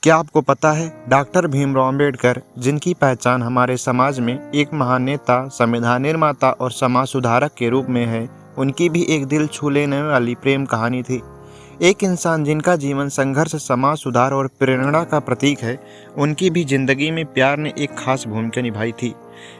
क्या आपको पता है डॉक्टर भीमराव अंबेडकर, जिनकी पहचान हमारे समाज में एक महान नेता, संविधान निर्माता और समाज सुधारक के रूप में है, उनकी भी एक दिल छू लेने वाली प्रेम कहानी थी। एक इंसान जिनका जीवन संघर्ष, समाज सुधार और प्रेरणा का प्रतीक है, उनकी भी जिंदगी में प्यार ने एक खास भूमिका निभाई थी।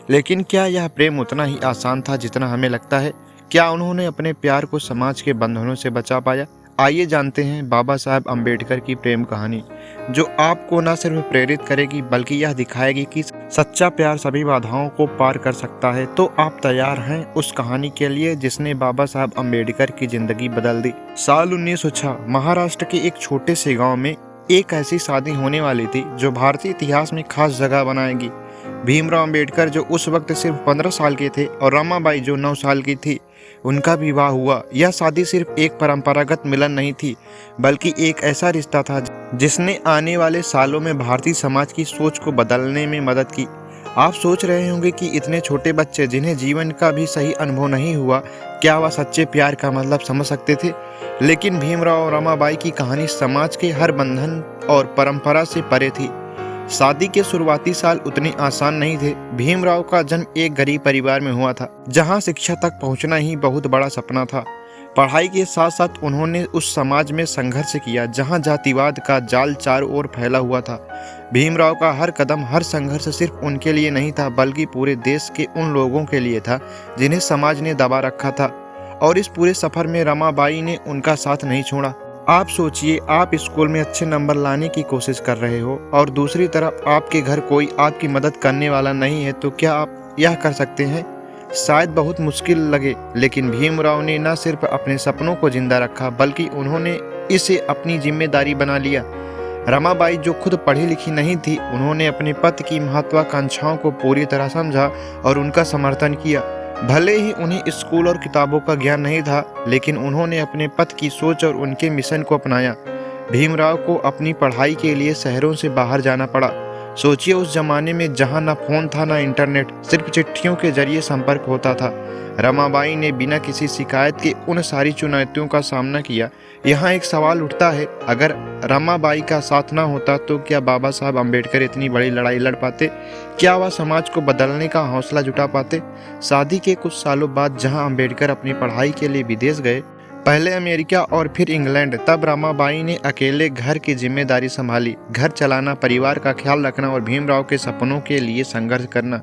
लेकिन क्या यह प्रेम उतना ही आसान था जितना हमें लगता है? क्या उन्होंने अपने प्यार को समाज के बंधनों से बचा पाया? आइए जानते हैं बाबा साहब अम्बेडकर की प्रेम कहानी, जो आपको न सिर्फ प्रेरित करेगी बल्कि यह दिखाएगी कि सच्चा प्यार सभी बाधाओं को पार कर सकता है। तो आप तैयार हैं उस कहानी के लिए जिसने बाबा साहब अम्बेडकर की जिंदगी बदल दी। साल 1906 महाराष्ट्र के एक छोटे से गांव में एक ऐसी शादी होने वाली थी जो भारतीय इतिहास में खास जगह बनाएगी। भीमराव अंबेडकर, जो उस वक्त सिर्फ 15 साल के थे, और रमाबाई, जो 9 साल की थी, उनका विवाह हुआ। यह शादी सिर्फ एक परंपरागत मिलन नहीं थी, बल्कि एक ऐसा रिश्ता था जिसने आने वाले सालों में भारतीय समाज की सोच को बदलने में मदद की। आप सोच रहे होंगे कि इतने छोटे बच्चे, जिन्हें जीवन का भी सही अनुभव नहीं हुआ, क्या वह सच्चे प्यार का मतलब समझ सकते थे? लेकिन भीमराव और रमाबाई की कहानी समाज के हर बंधन और परंपरा से परे थी। शादी के शुरुआती साल उतने आसान नहीं थे। भीमराव का जन्म एक गरीब परिवार में हुआ था, जहां शिक्षा तक पहुंचना ही बहुत बड़ा सपना था। पढ़ाई के साथ साथ उन्होंने उस समाज में संघर्ष किया जहां जातिवाद का जाल चारों ओर फैला हुआ था। भीमराव का हर कदम, हर संघर्ष सिर्फ उनके लिए नहीं था, बल्कि पूरे देश के उन लोगों के लिए था जिन्हें समाज ने दबा रखा था। और इस पूरे सफर में रमाबाई ने उनका साथ नहीं छोड़ा। आप सोचिए, आप स्कूल में अच्छे नंबर लाने की कोशिश कर रहे हो और दूसरी तरफ आपके घर कोई आपकी मदद करने वाला नहीं है, तो क्या आप यह कर सकते हैं? शायद बहुत मुश्किल लगे, लेकिन भीमराव ने न सिर्फ अपने सपनों को जिंदा रखा, बल्कि उन्होंने इसे अपनी जिम्मेदारी बना लिया। रमाबाई, जो खुद पढ़ी लिखी नहीं थी, उन्होंने अपने पति की महत्वाकांक्षाओं को पूरी तरह समझा और उनका समर्थन किया। भले ही उन्हें स्कूल और किताबों का ज्ञान नहीं था, लेकिन उन्होंने अपने पति की सोच और उनके मिशन को अपनाया। भीमराव को अपनी पढ़ाई के लिए शहरों से बाहर जाना पड़ा। सोचिए, उस जमाने में जहां न फोन था न इंटरनेट, सिर्फ चिट्ठियों के जरिए संपर्क होता था। रमाबाई ने बिना किसी शिकायत के उन सारी चुनौतियों का सामना किया। यहाँ एक सवाल उठता है, अगर रमाबाई का साथ ना होता तो क्या बाबा साहब अम्बेडकर इतनी बड़ी लड़ाई लड़ पाते? क्या वह समाज को बदलने का हौसला जुटा पाते? शादी के कुछ सालों बाद जहाँ अम्बेडकर अपनी पढ़ाई के लिए विदेश गए, पहले अमेरिका और फिर इंग्लैंड, तब रमाबाई ने अकेले घर की जिम्मेदारी संभाली। घर चलाना, परिवार का ख्याल रखना और भीमराव के सपनों के लिए संघर्ष करना।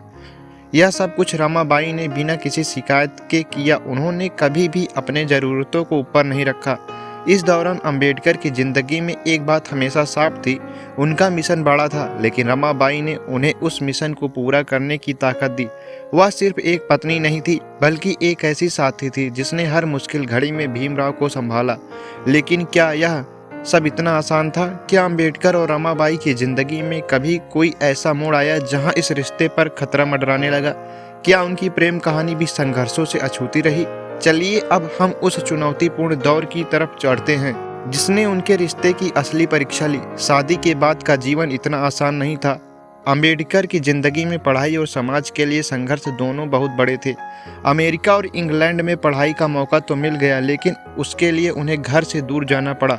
यह सब कुछ रमाबाई ने बिना किसी शिकायत के किया। उन्होंने कभी भी अपने ज़रूरतों को ऊपर नहीं रखा। इस दौरान अम्बेडकर की जिंदगी में एक बात हमेशा साफ थी, उनका मिशन बड़ा था, लेकिन रमाबाई ने उन्हें उस मिशन को पूरा करने की ताकत दी। वह सिर्फ एक पत्नी नहीं थी, बल्कि एक ऐसी साथी थी जिसने हर मुश्किल घड़ी में भीमराव को संभाला। लेकिन क्या यह सब इतना आसान था? क्या अम्बेडकर और रमाबाई की जिंदगी में कभी कोई ऐसा मोड़ आया जहां इस रिश्ते पर खतरा मंडराने लगा? क्या उनकी प्रेम कहानी भी संघर्षों से अछूती रही? चलिए अब हम उस चुनौतीपूर्ण दौर की तरफ चढ़ते हैं जिसने उनके रिश्ते की असली परीक्षा ली। शादी के बाद का जीवन इतना आसान नहीं था। अम्बेडकर की जिंदगी में पढ़ाई और समाज के लिए संघर्ष दोनों बहुत बड़े थे। अमेरिका और इंग्लैंड में पढ़ाई का मौका तो मिल गया, लेकिन उसके लिए उन्हें घर से दूर जाना पड़ा।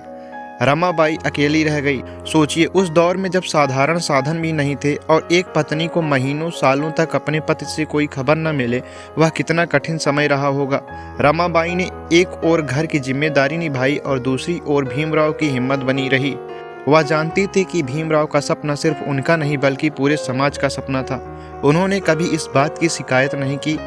रमाबाई अकेली रह गई। सोचिए, उस दौर में जब साधारण साधन भी नहीं थे और एक पत्नी को महीनों सालों तक अपने पति से कोई खबर न मिले, वह कितना कठिन समय रहा होगा। रमाबाई ने एक ओर घर की जिम्मेदारी निभाई और दूसरी ओर भीमराव की हिम्मत बनी रही। वह जानती थी कि भीमराव का सपना सिर्फ उनका नहीं बल्कि पूरे समाज का सपना था। उन्होंने कभी इस बात की शिकायत नहीं की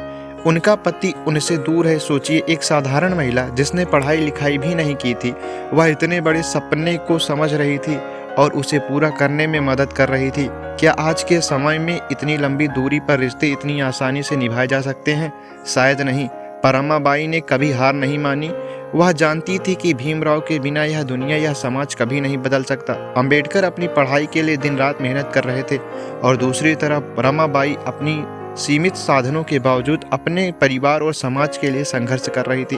उनका पति उनसे दूर है। सोचिए, एक साधारण महिला जिसने पढ़ाई लिखाई भी नहीं की थी, वह इतने बड़े सपने को समझ रही थी और उसे पूरा करने में मदद कर रही थी। क्या आज के समय में इतनी लंबी दूरी पर रिश्ते इतनी आसानी से निभाए जा सकते हैं? शायद नहीं, पर रमाबाई ने कभी हार नहीं मानी। वह जानती थी कि भीमराव के बिना यह दुनिया, यह समाज कभी नहीं बदल सकता। अम्बेडकर अपनी पढ़ाई के लिए दिन रात मेहनत कर रहे थे और दूसरी तरफ रमाबाई अपनी सीमित साधनों के बावजूद अपने परिवार और समाज के लिए संघर्ष कर रही थी।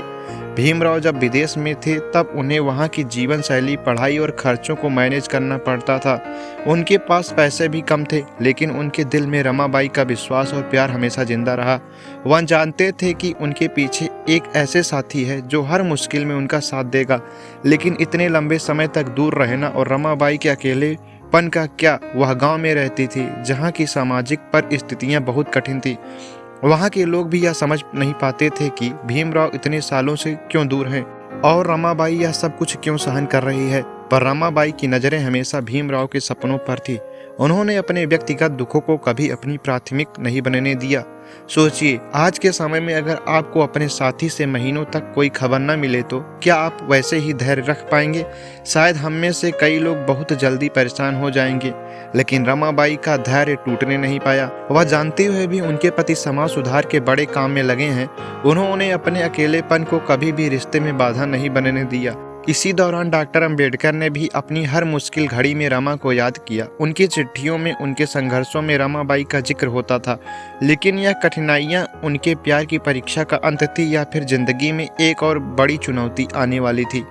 भीमराव जब विदेश में थे, तब उन्हें वहाँ की जीवन शैली, पढ़ाई और खर्चों को मैनेज करना पड़ता था। उनके पास पैसे भी कम थे, लेकिन उनके दिल में रमाबाई का विश्वास और प्यार हमेशा जिंदा रहा। वह जानते थे कि उनके पीछे एक ऐसे साथी है जो हर मुश्किल में उनका साथ देगा। लेकिन इतने लंबे समय तक दूर रहना और रमाबाई के अकेले पन का क्या, वह गांव में रहती थी जहां की सामाजिक परिस्थितियां बहुत कठिन थी। वहां के लोग भी यह समझ नहीं पाते थे कि भीमराव इतने सालों से क्यों दूर हैं और रमाबाई यह सब कुछ क्यों सहन कर रही है। पर रमाबाई की नज़रें हमेशा भीमराव के सपनों पर थी। उन्होंने अपने व्यक्तिगत दुखों को कभी अपनी प्राथमिक नहीं बनने दिया। सोचिए, आज के समय में अगर आपको अपने साथी से महीनों तक कोई खबर न मिले तो क्या आप वैसे ही धैर्य रख पाएंगे? शायद हम में से कई लोग बहुत जल्दी परेशान हो जाएंगे, लेकिन रमाबाई का धैर्य टूटने नहीं पाया। वह जानते हुए भी उनके पति समाज सुधार के बड़े काम में लगे हैं, उन्होंने अपने अकेलेपन को कभी भी रिश्ते में बाधा नहीं बनने दिया। इसी दौरान डॉक्टर अंबेडकर ने भी अपनी हर मुश्किल घड़ी में रमा को याद किया। उनकी चिट्ठियों में उनके संघर्षों में रमाबाई का जिक्र होता था, लेकिन यह कठिनाइयां उनके प्यार की परीक्षा का अंत थी या फिर जिंदगी में एक और बड़ी चुनौती आने वाली थी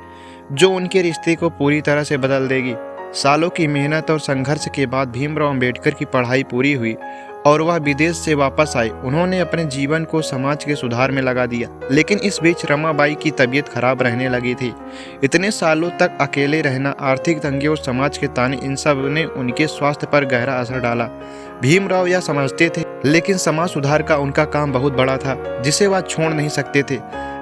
जो उनके रिश्ते को पूरी तरह से बदल देगी। सालों की मेहनत और संघर्ष के बाद भीमराव अंबेडकर की पढ़ाई पूरी हुई और वह विदेश से वापस आए। उन्होंने अपने जीवन को समाज के सुधार में लगा दिया, लेकिन इस बीच रमाबाई की तबीयत खराब रहने लगी थी। इतने सालों तक अकेले रहना, आर्थिक तंगी और समाज के ताने, इन सब ने उनके स्वास्थ्य पर गहरा असर डाला। भीमराव यह समझते थे, लेकिन समाज सुधार का उनका काम बहुत बड़ा था जिसे वह छोड़ नहीं सकते थे।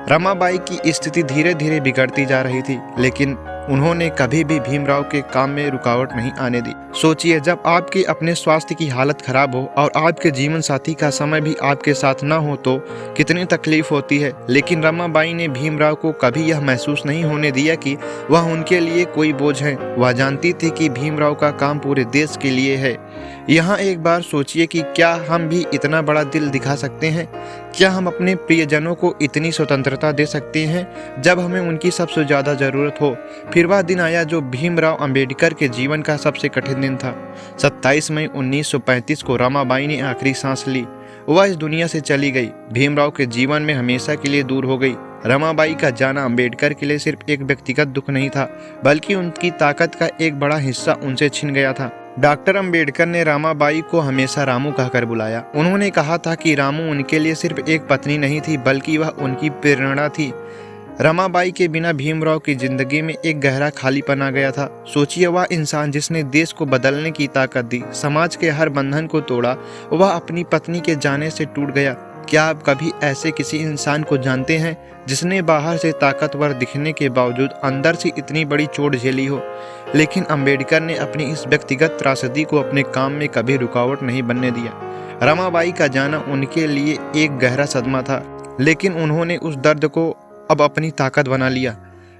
रमाबाई की स्थिति धीरे धीरे बिगड़ती जा रही थी, लेकिन उन्होंने कभी भी भीमराव के काम में रुकावट नहीं आने दी। सोचिए, जब आपके अपने स्वास्थ्य की हालत खराब हो और आपके जीवन साथी का समय भी आपके साथ न हो तो कितनी तकलीफ होती है। लेकिन रमाबाई ने भीमराव को कभी यह महसूस नहीं होने दिया कि वह उनके लिए कोई बोझ है। वह जानती थी कि भीमराव का काम पूरे देश के लिए है। यहाँ एक बार सोचिए कि क्या हम भी इतना बड़ा दिल दिखा सकते हैं? क्या हम अपने प्रियजनों को इतनी स्वतंत्रता दे सकते हैं जब हमें उनकी सबसे ज़्यादा ज़रूरत हो? फिर वह दिन आया जो भीमराव अंबेडकर के जीवन का सबसे कठिन दिन था। 27 मई 1935 को रमाबाई ने आखिरी सांस ली। वह इस दुनिया से चली गई, भीमराव के जीवन में हमेशा के लिए दूर हो गई। रमाबाई का जाना अंबेडकर के लिए सिर्फ एक व्यक्तिगत दुख नहीं था, बल्कि उनकी ताकत का एक बड़ा हिस्सा उनसे छिन गया था। डॉक्टर अंबेडकर ने रमाबाई को हमेशा रामू कहकर बुलाया। उन्होंने कहा था कि रामू उनके लिए सिर्फ एक पत्नी नहीं थी, बल्कि वह उनकी प्रेरणा थी। रमाबाई के बिना भीमराव की जिंदगी में एक गहरा खालीपन आ गया था। सोचिए, वह इंसान जिसने देश को बदलने की ताकत दी, समाज के हर बंधन को तोड़ा, वह अपनी पत्नी के जाने से टूट गया। क्या आप कभी ऐसे किसी इंसान को जानते हैं जिसने बाहर से ताकतवर दिखने के बावजूद अंदर से इतनी बड़ी चोट झेली हो? लेकिन अंबेडकर ने अपनी इस व्यक्तिगत त्रासदी को अपने काम में कभी रुकावट नहीं बनने दिया। रमाबाई का जाना उनके लिए एक गहरा सदमा था, लेकिन उन्होंने उस दर्द को अब अपनी ताकत बना लिया।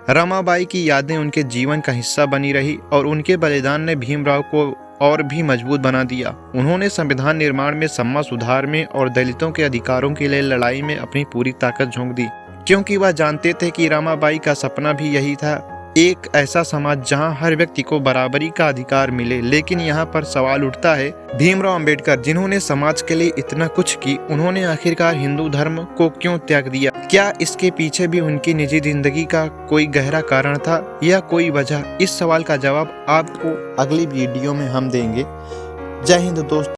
रमाबाई की यादें उनके जीवन का हिस्सा बनी रही और उनके बलिदान ने भीमराव को और भी मजबूत बना दिया। उन्होंने संविधान निर्माण में, समाज सुधार में और दलितों के अधिकारों के लिए लड़ाई में अपनी पूरी ताकत झोंक दी, क्योंकि वह जानते थे कि रमाबाई का सपना भी यही था, एक ऐसा समाज जहां हर व्यक्ति को बराबरी का अधिकार मिले। लेकिन यहाँ पर सवाल उठता है, भीमराव अंबेडकर जिन्होंने समाज के लिए इतना कुछ की, उन्होंने आखिरकार हिंदू धर्म को क्यों त्याग दिया? क्या इसके पीछे भी उनकी निजी जिंदगी का कोई गहरा कारण था या कोई वजह? इस सवाल का जवाब आपको अगली वीडियो में हम देंगे। जय हिंद दोस्तों।